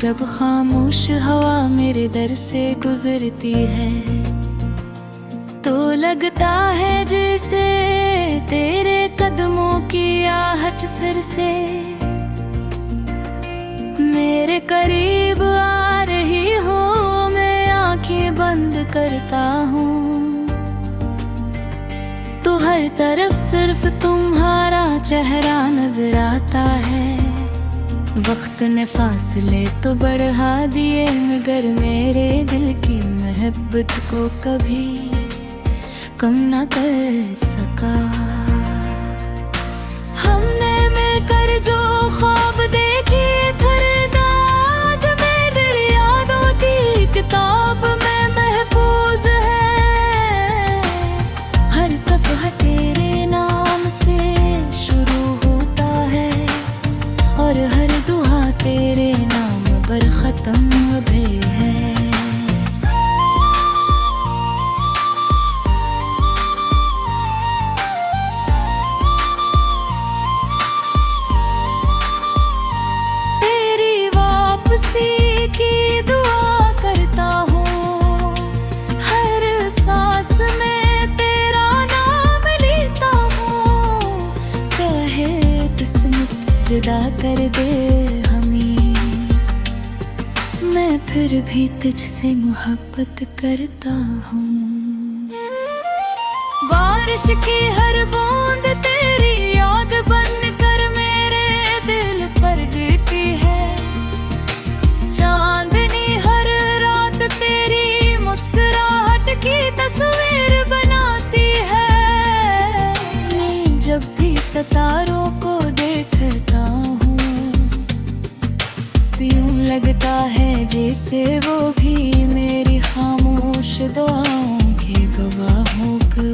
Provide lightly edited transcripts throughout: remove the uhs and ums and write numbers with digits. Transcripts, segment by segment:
जब खामोश हवा मेरे दर से गुजरती है तो लगता है जैसे तेरे कदमों की आहट फिर से मेरे करीब आ रही हो। मैं आंखें बंद करता हूँ तो हर तरफ सिर्फ तुम्हारा चेहरा नजर आता है। वक्त ने फासले तो बढ़ा दिए मगर मेरे दिल की मोहब्बत को कभी कम न कर सका। हमने मिलकर जो ख्वाब देखे आज मेरी यादों की किताब में महफूज है। हर सफ़हा तेरे नाम से शुरू होता है और हर दुआ तेरे नाम पर ख़त्म भी है। तेरी वापसी की दुआ करता हूँ, हर सांस में तेरा नाम लेता हूँ। कहे किस्मत जुदा कर दे हमें, मैं फिर भी तुझसे मोहब्बत करता हूँ। बारिश की हर बूंद तेरी याद बनकर मेरे दिल पर गिरती है। चांदनी हर रात तेरी मुस्कुराहट की तस्वीर बनाती है। मैं जब भी सितारों को देखता हूँ तो यूं लगता है जैसे वो भी मेरी खामोश दुआओं के गवाहों को।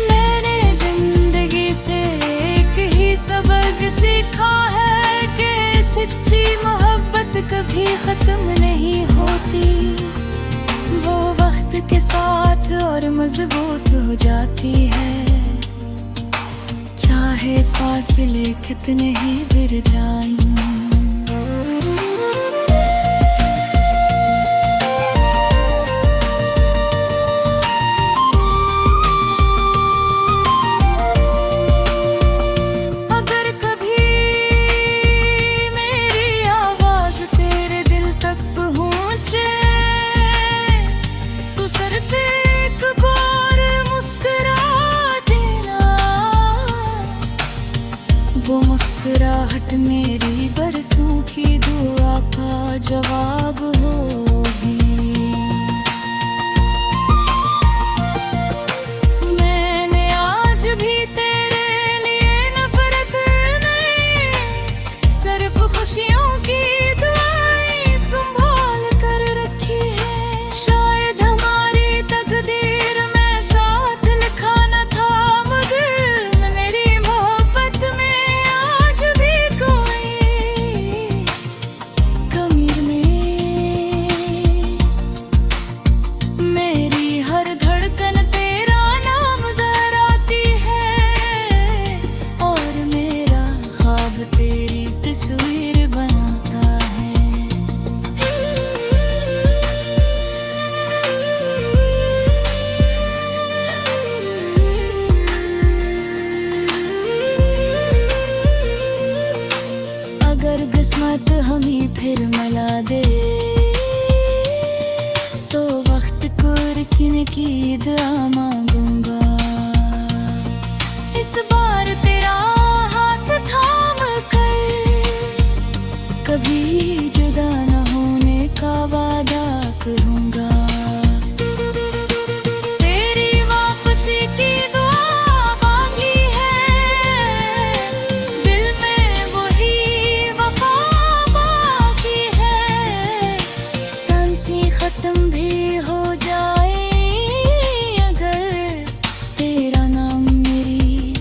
मैंने जिंदगी से एक ही सबक सीखा है कि सच्ची मोहब्बत कभी खत्म नहीं होती। वो वक्त के साथ और मजबूत हो जाती है, चाहे फासले कितने ही गिर जाएं। वो मुस्कुराहट मेरी बरसों की दुआ का जवाब होगी। मैंने आज भी तेरे लिए नफरत नहीं, सिर्फ खुशियों की दुआएं संभाल कर रखी है। शायद हमारी तकदीर में साथ लिखा न था मगर मेरी मोहब्बत में तेरी तस्वीर बनाता है। अगर किस्मत हमें फिर मिला दे तो वक्त को रुकने की दुआ मांगूंगा। इस बार तेरा कभी जुदा न होने का वादा करूंगा। तेरी वापसी की दुआ बाकी है, दिल में वही वफा बाकी है। सांसें खत्म भी हो जाए अगर तेरा नाम मेरी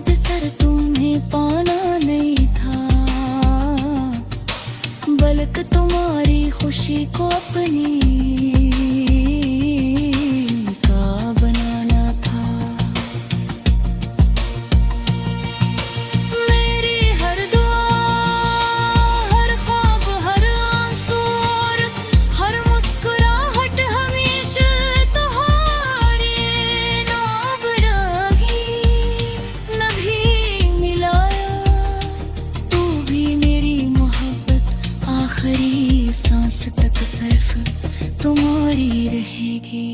मुख्तसर तुम्हें पाना नहीं था, बल्कि तुम्हारी खुशी को अपनी का बनाना था। मेरी हर दुआ, हर ख्वाब, हर आंसू और हर मुस्कुराहट हमेशा तुम्हारे नाम रही। न भी मिलाया तू भी मेरी मोहब्बत, आखिरी सांस तक सिर्फ तुम्हारी रहेगी।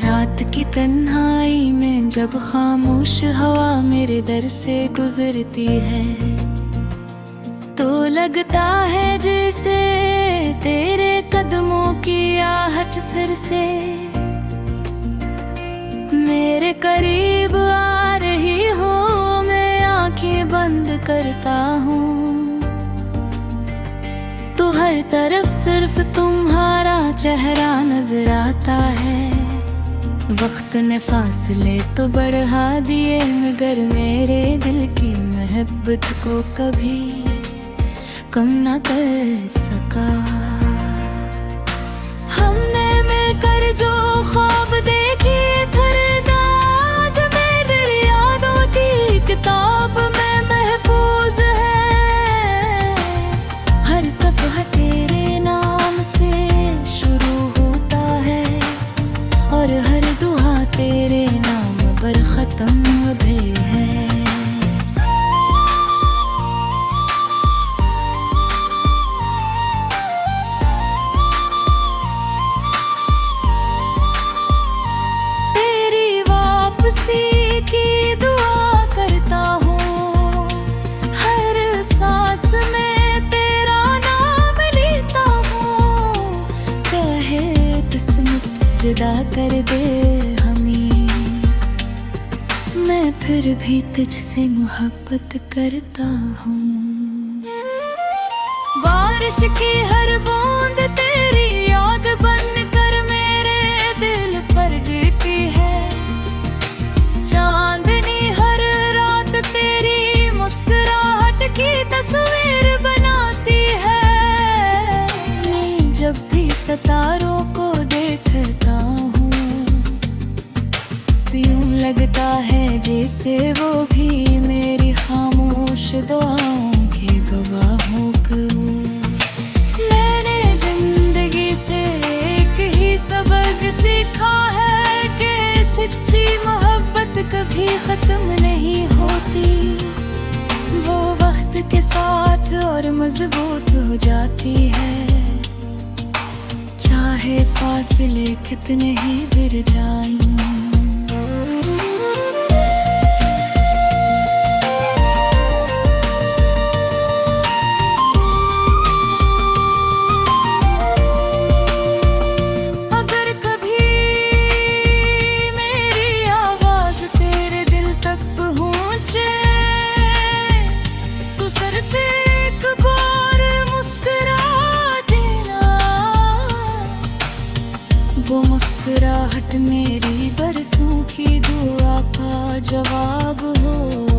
रात की तन्हाई में जब खामोश हवा मेरे दर से गुजरती है, तो लगता है जैसे तेरे कदमों की आहट फिर से मेरे करीब आ रही हो। मैं आंखें बंद करता हूँ तो हर तरफ सिर्फ तुम्हारा चेहरा नजर आता है। वक्त ने फासले तो बढ़ा दिए, मगर मेरे दिल की मोहब्बत को कभी कम न कर सका। हमने मिलकर जो ख्वाब देखे थे, आज मेरी यादों की किताब में महफूज है। हर सफ़हा तेरे नाम से शुरू होता है और हर दुआ तेरे नाम पर ख़त्म भी है। की दुआ करता हूँ, हर सांस में तेरा नाम लेता हूँ। कहे किस्मत जुदा कर दे हमें, मैं फिर भी तुझसे मोहब्बत करता हूँ। बारिश की हर बूंद तेरी याद बनकर मेरे दिल पर गिरती है। चांदनी हर रात तेरी मुस्कुराहट की तस्वीर बनाती है। मैं जब भी सितारों को देखता हूँ तो यूं लगता है जैसे वो भी मेरी खामोश दुआओं के गवाह हो। मैंने जिंदगी से एक ही सबक सीखा है कि सच्ची मोहब्बत कभी खत्म नहीं होती। वो वक्त के साथ और मजबूत हो जाती है, चाहे फासले कितने ही गिर जाएं। वो मुस्कुराहट मेरी बरसों की दुआ का जवाब हो।